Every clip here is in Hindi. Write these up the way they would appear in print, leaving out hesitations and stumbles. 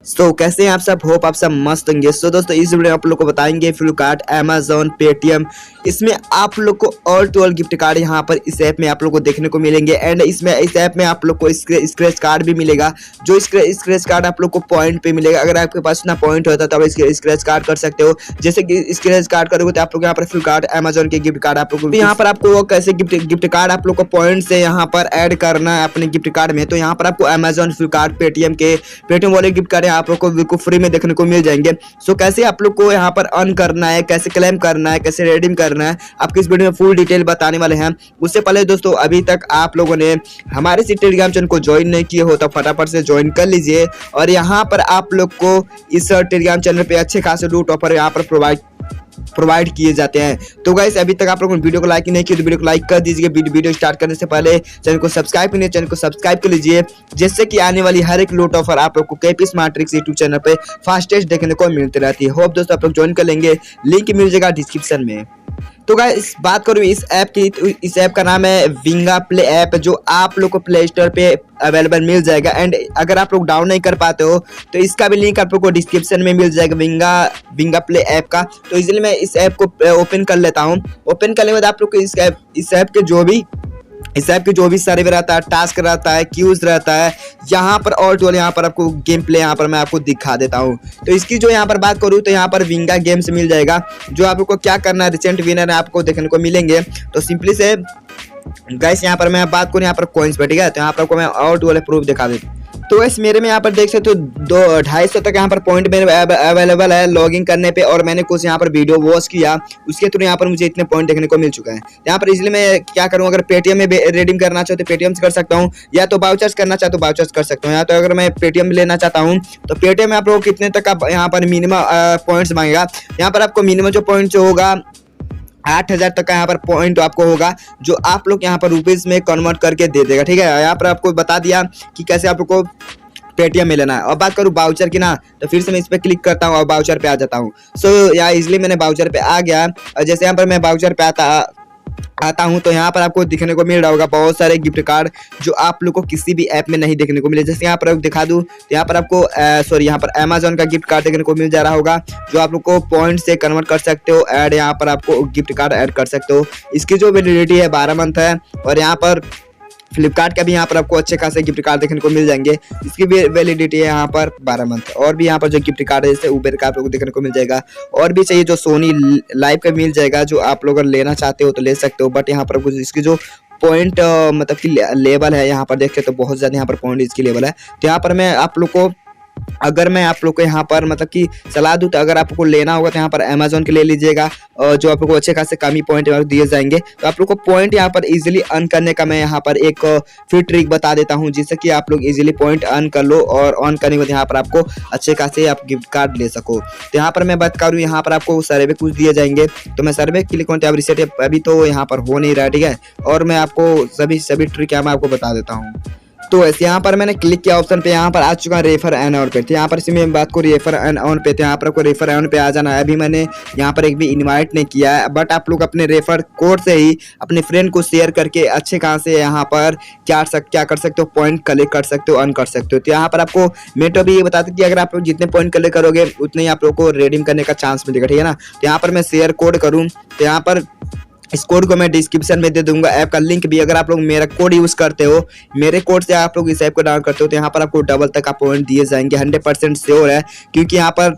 कैसे हैं आप सब। होप आप सब मस्त होंगे। दोस्तों इस वीडियो में आप लोग को बताएंगे फ्लिपकार्ट, अमेजोन, पेटीएम, इसमें आप लोग को all to all gift card यहाँ पर इस ऐप में आप लोग को देखने को मिलेंगे। एंड इसमें इस ऐप में आप लोग को स्क्रैच कार्ड भी मिलेगा, जो स्क्रैच कार्ड आप लोग को पॉइंट पे मिलेगा। अगर आपके पास इतना पॉइंट होता है तो आप स्क्रैच कार्ड कर सकते हो। जैसे कि स्क्रैच कार्ड करोगे तो आप लोग यहाँ पर फ्लिपकार्ट, अमेजोन के गिफ्ट कार्ड आप लोग को यहाँ पर आपको कैसे गिफ्ट कार्ड आप लोग को पॉइंट से यहाँ पर ऐड करना है अपने गिफ्ट कार्ड में। तो यहाँ पर आपको अमेजोन, फ्लिपकार्ट, पेटीएम वाले गिफ्ट कार्ड आप लोग को बिल्कुल फ्री में देखने को मिल जाएंगे। कैसे आप लोग को यहाँ पर अर्न करना है, कैसे क्लेम करना है, कैसे रिडीम करना है, आपकी इस वीडियो में फुल डिटेल बताने वाले हैं। उससे पहले दोस्तों अभी तक आप लोगों ने हमारे इस टेलीग्राम चैनल को ज्वाइन नहीं किए हो तो फटाफट से ज्वाइन कर लीजिए। और यहाँ पर आप लोग को इस टेलीग्राम चैनल पे अच्छे खासे लूट ऑफर यहाँ पर प्रोवाइड किए जाते हैं। तो गाइस अभी तक आप लोगों ने वीडियो को लाइक नहीं किया तो वीडियो को लाइक कर दीजिए। वीडियो स्टार्ट करने से पहले चैनल को सब्सक्राइब करने चैनल को सब्सक्राइब कर लीजिए, जिससे कि आने वाली हर एक लूट ऑफर आप लोग को KP smart tricks YouTube channel पे फास्टेस्ट देखने को मिलती रहती है। होप दोस्तों आप लोग ज्वाइन कर लेंगे, लिंक मिल जाएगा डिस्क्रिप्शन में। तो गाइस बात करूँ इस ऐप की, तो इस ऐप का नाम है विंगा प्ले ऐप, जो आप लोग को प्ले स्टोर पे अवेलेबल मिल जाएगा। एंड अगर आप लोग डाउन नहीं कर पाते हो तो इसका भी लिंक आप लोग को डिस्क्रिप्शन में मिल जाएगा, विंगा प्ले ऐप का। तो इसलिए मैं इस ऐप को ओपन कर लेता हूँ। ओपन करने के बाद आप लोग को इस ऐप के जो भी सर्वे रहता है, टास्क रहता है, क्यूज रहता है, यहाँ पर ऑल टू ऑल यहाँ पर आपको गेम प्ले यहाँ पर मैं आपको दिखा देता हूँ। तो इसकी जो यहाँ पर बात करूँ तो यहाँ पर विंगा गेम्स मिल जाएगा, जो आप लोग को क्या करना है, रिसेंट विनर आपको देखने को मिलेंगे। तो सिंपली से गाइस यहाँ पर मैं बात करूँ यहाँ पर कॉइन्स पे, ठीक है। तो यहाँ पर आपको मैं ऑल टू ऑल प्रूफ दिखा देता हूँ। तो गाइस मेरे में यहाँ पर देख सकते हो 250 तक यहाँ पर पॉइंट मेरे अवेलेबल है लॉगिन करने पे। और मैंने कुछ यहाँ पर वीडियो वॉच किया, उसके थ्रू यहाँ पर मुझे इतने पॉइंट देखने को मिल चुका है। यहाँ पर इसलिए मैं क्या करूँ, अगर पेटीएम में रिडीम करना चाहते तो पेटीएम से कर सकता हूँ, या तो वाउचर्स करना चाहते तो वाउचर्स कर सकता हूँ। या तो अगर मैं पेटीएम लेना चाहता हूँ तो पेटीएम में आप लोग कितने तक आप यहाँ पर मिनिमम पॉइंट्स मांगेगा। यहाँ पर आपको मिनिमम जो पॉइंट होगा 8000 तक का यहाँ पर पॉइंट आपको होगा, जो आप लोग यहाँ पर रुपीज में कन्वर्ट करके दे देगा, ठीक है। यहाँ पर आपको बता दिया कि कैसे आप लोग को पेटीएम में लेना है। और बात करूँ वाउचर की ना, तो फिर से मैं इस पर क्लिक करता हूँ और वाउचर पे आ जाता हूँ। यहाँ इजिली मैंने वाउचर पे आ गया। और जैसे यहाँ पर मैं वाउचर पे आता हूँ तो यहाँ पर आपको दिखने को मिल रहा होगा बहुत सारे गिफ्ट कार्ड, जो आप लोग को किसी भी ऐप में नहीं देखने को मिले। जैसे यहाँ पर दिखा दूँ तो यहाँ पर आपको यहाँ पर अमेजोन का गिफ्ट कार्ड देखने को मिल जा रहा होगा, जो आप लोग को पॉइंट से कन्वर्ट कर सकते हो। ऐड यहाँ पर आपको गिफ्ट कार्ड ऐड कर सकते हो। इसकी जो वैलिडिटी है 12 मंथ है। और यहाँ पर फ्लिपकार्ट का भी यहाँ पर आपको अच्छे खासे गिफ्ट कार्ड देखने को मिल जाएंगे, इसकी भी वैलिडिटी है यहाँ पर 12 मंथ। और भी यहाँ पर जो गिफ्ट कार्ड है जैसे उबेर का आप लोगों को देखने को मिल जाएगा। और भी चाहिए जो सोनी लाइव का मिल जाएगा, जो आप लोग अगर लेना चाहते हो तो ले सकते हो। बट यहाँ पर कुछ इसकी जो पॉइंट मतलब कि लेवल है, यहाँ पर देखते तो बहुत ज़्यादा यहाँ पर पॉइंट इसकी लेवल है। तो यहाँ पर मैं आप लोग को यहाँ पर मतलब कि सलाह दूँ तो अगर आपको लेना होगा तो यहाँ पर अमेजोन के ले लीजिएगा, जो आप लोग को अच्छे खासे कम ही पॉइंट दिए जाएंगे। तो आप लोग को पॉइंट यहाँ पर इजीली अर्न करने का मैं यहाँ पर एक फ्री ट्रिक बता देता हूँ, जिससे कि आप लोग इजीली पॉइंट अर्न कर लो। और अर्न करने के बाद यहाँ पर आपको अच्छे खासे आप गिफ्ट कार्ड ले सको। तो यहाँ पर मैं बात करूँ, यहाँ पर आपको सर्वे कुछ दिए जाएंगे, तो मैं सर्वे क्लिक करते हैं। रिसेट अभी तो यहाँ पर हो नहीं रहा, ठीक है। और मैं आपको सभी ट्रिक मैं आपको बता देता हूँ। तो ऐसे यहाँ पर मैंने क्लिक किया ऑप्शन पे, यहाँ पर आ चुका है रेफर एंड अर्न पे। तो यहाँ पर इसमें बात को रेफर एंड अर्न पे, तो यहाँ पर आपको रेफर अर्न पे आ जाना है। अभी मैंने यहाँ पर एक भी इनवाइट नहीं किया है, बट आप लोग अपने रेफर कोड से ही अपने फ्रेंड को शेयर करके अच्छे खासे यहाँ पर क्या कर सकते हो, पॉइंट कलेक्ट कर सकते हो, अर्न कर सकते हो। तो यहाँ पर आपको मेटो भी ये बताते कि अगर आप लोग जितने पॉइंट कलेक्ट करोगे उतने ही आप लोग को रिडीम करने का चांस मिलेगा, ठीक है ना। तो यहाँ पर मैं शेयर कोड करूँ तो यहाँ पर इस कोड को मैं डिस्क्रिप्शन में दे दूंगा, ऐप का लिंक भी। अगर आप लोग मेरा कोड यूज़ करते हो, मेरे कोड से आप लोग इस ऐप को डाउनलोड करते हो, तो यहाँ पर आपको डबल तक का पॉइंट दिए जाएंगे। 100% श्योर है, क्योंकि यहाँ पर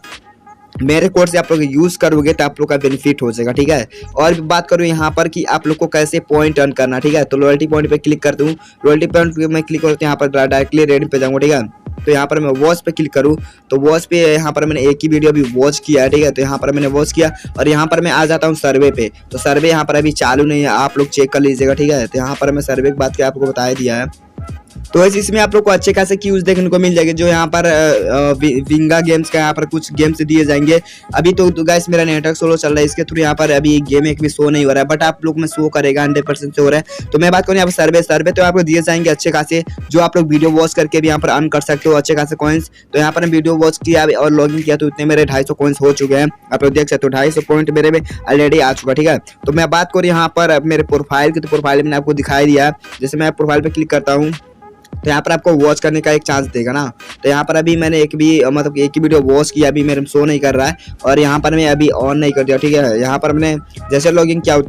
मेरे कोड से आप लोग यूज़ करोगे तो आप लोग का बेनिफिट हो जाएगा, ठीक है। और भी बात करूँ यहाँ पर कि आप लोग को कैसे पॉइंट अर्न करना, ठीक है। तो लॉयल्टी पॉइंट पे क्लिक करता हूँ। लॉयल्टी पॉइंट पे मैं क्लिक करता हूँ, यहाँ पर डायरेक्टली रेडिंग पे जाऊँगा, ठीक है। तो यहाँ पर मैं वॉच पे क्लिक करूँ तो वॉच पे यहाँ पर मैंने एक ही वीडियो अभी वॉच किया है, ठीक है। तो यहाँ पर मैंने वॉच किया और यहाँ पर मैं आ जाता हूँ सर्वे पे। तो सर्वे यहाँ पर अभी चालू नहीं है, आप लोग चेक कर लीजिएगा, ठीक है। तो यहाँ पर मैं सर्वे की बात की आपको बता दिया है। तो इसमें आप लोग को अच्छे खासे क्यूज देखने को मिल जाएंगे, जो यहाँ पर विंगा गेम्स का यहाँ पर कुछ गेम्स दिए जाएंगे। अभी तो गाइस मेरा नेटवर्क स्लो चल रहा है, इसके थ्रू यहाँ पर अभी गेम एक भी शो नहीं हो रहा है, बट आप लोग में शो करेगा, 100% से हो रहा है। तो मैं बात करूँ यहाँ पर सर्वे तो आपको दिए जाएंगे अच्छे खासे, जो आप लोग वीडियो वॉच करके भी यहाँ पर अर्न कर सकते हो अच्छे खासे कॉइन्स। तो यहाँ पर मैं वीडियो वॉच किया और लॉगिन किया तो इतने मेरे 250 कॉइन्स हो चुके हैं। आप लोग देख सकते हो 250 पॉइंट मेरे में ऑलरेडी आ चुका, ठीक है। तो मैं बात करूँ यहाँ पर मेरे प्रोफाइल की, तो प्रोफाइल मैंने आपको दिखाई दिया। जैसे मैं प्रोफाइल पे क्लिक करता हूँ तो यहाँ पर आपको वॉच करने का एक चांस देगा ना। तो यहाँ पर अभी मैंने एक ही वीडियो वॉच किया, अभी मेरे शो नहीं कर रहा है और यहाँ पर मैं अभी ऑन नहीं कर दिया, ठीक है। यहाँ पर मैंने जैसे लॉगिन किया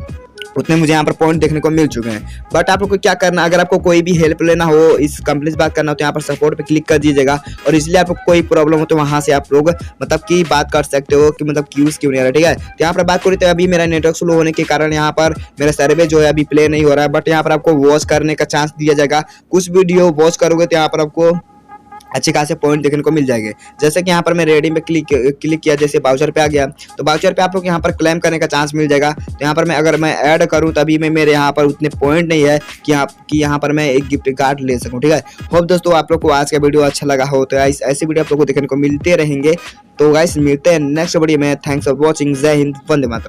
उतने मुझे यहाँ पर पॉइंट देखने को मिल चुके हैं। बट आप लोग को क्या करना, अगर आपको कोई भी हेल्प लेना हो, इस कंपनी से बात करना हो, तो यहाँ पर सपोर्ट पे क्लिक कर दीजिएगा और इसलिए आपको कोई प्रॉब्लम हो तो वहाँ से आप लोग कि बात कर सकते हो कि यूज क्यों नहीं आ रहा, ठीक है। तो यहाँ पर बात करें तो अभी मेरा नेटवर्क स्लो होने के कारण यहाँ पर मेरा सर्वे जो है अभी प्ले नहीं हो रहा है। बट यहाँ पर आपको वॉच करने का चांस दिया जाएगा, कुछ वीडियो वॉच करोगे तो यहाँ पर आपको अच्छे खासे पॉइंट देखने को मिल जाएंगे। जैसे कि यहाँ पर मैं रेडी में क्लिक किया, जैसे बाउचर पे आ गया तो बाउचर पे आप लोग यहाँ पर क्लेम करने का चांस मिल जाएगा। तो यहाँ पर अगर मैं ऐड करूँ तभी मेरे यहाँ पर उतने पॉइंट नहीं है कि यहाँ पर मैं एक गिफ्ट कार्ड ले सकूँ, ठीक है। होप दोस्तों आप लोग को आज का वीडियो अच्छा लगा हो, तो गाइस ऐसे वीडियो आप लोग को देखने को मिलते रहेंगे। तो गाइस मिलते हैं नेक्स्ट वीडियो में। Thanks for watching. जय हिंद, वंदे मातरम।